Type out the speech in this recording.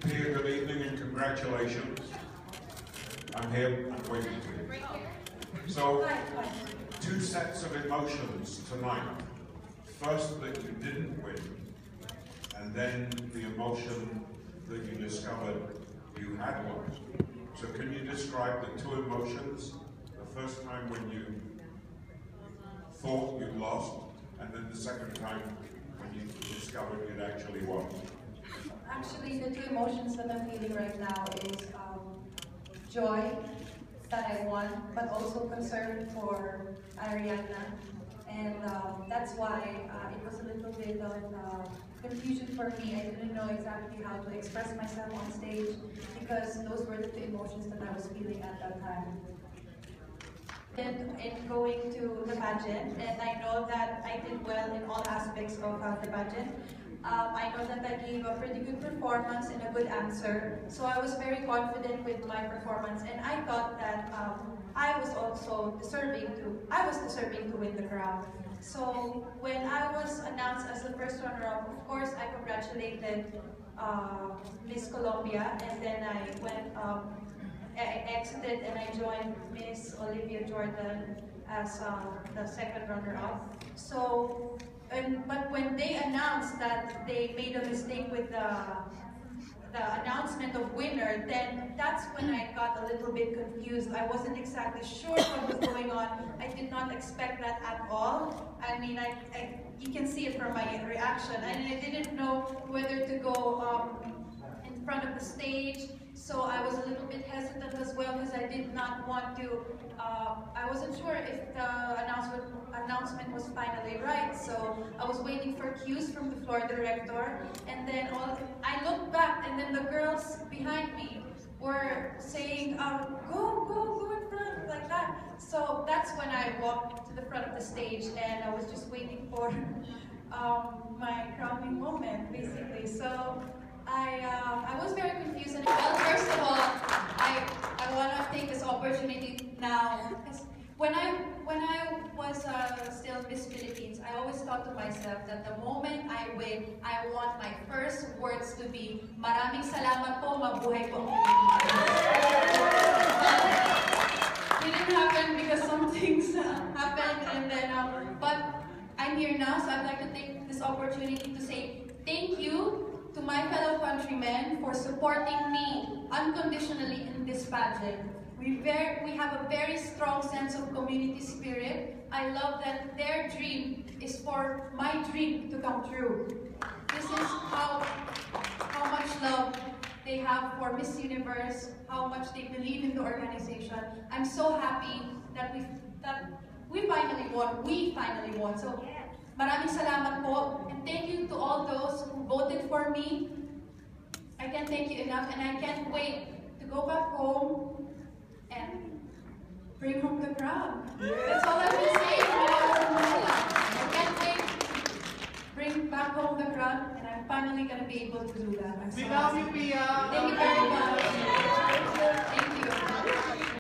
Pia, good evening and congratulations. I'm here, I'm waiting for you. So, two sets of emotions tonight. First, that you didn't win, and then the emotion that you discovered you had won. So can you describe the two emotions? The first time when you thought you lost, and then the second time when you discovered you'd actually won. Actually, the two emotions that I'm feeling right now is joy that I won, but also concern for Ariana. And that's why it was a little bit of confusion for me. I didn't know exactly how to express myself on stage because those were the two emotions that I was feeling at that time. In going to the pageant, and I know that I did well in all aspects of the pageant. I know that I gave a pretty good performance and a good answer, so I was very confident with my performance, and I thought that I was deserving to win the crown. So when I was announced as the first runner-up, of course I congratulated Miss Colombia, and then I went. I exited and I joined Miss Olivia Jordan as the second runner-up. So, but when they announced that they made a mistake with the announcement of winner, then that's when I got a little bit confused. I wasn't exactly sure what was going on. I did not expect that at all. I mean, you can see it from my reaction. And I didn't know whether to go in front of the stage. So I was a little bit hesitant as well because I did not want to, I wasn't sure if the announcement was finally right. So I was waiting for cues from the floor director, and then I looked back, and then the girls behind me were saying, go in front, like that. So that's when I walked to the front of the stage, and I was just waiting for my crowning moment, basically. So I was very confused. And well, first of all, I want to take this opportunity now. When I was still Miss Philippines, I always thought to myself that the moment I win, I want my first words to be, "Maraming salamat po, mabuhay po." It didn't happen because some things happened, and then but I'm here now, so I'd like to take this opportunity to say thank you to my fellow countrymen for supporting me unconditionally in this pageant. We have a very strong sense of community spirit. I love that their dream is for my dream to come true. This is how much love they have for Miss Universe, how much they believe in the organization. I'm so happy that we finally won. We finally won. So, maraming salamat po, and thank you to all those who voted for me. I can't thank you enough, and I can't wait to go back home and bring home the crown. That's all I've been saying when I was in Manila. I can't wait to bring back home the crown, and I'm finally going to be able to do that. We love you, Pia! Thank you very much.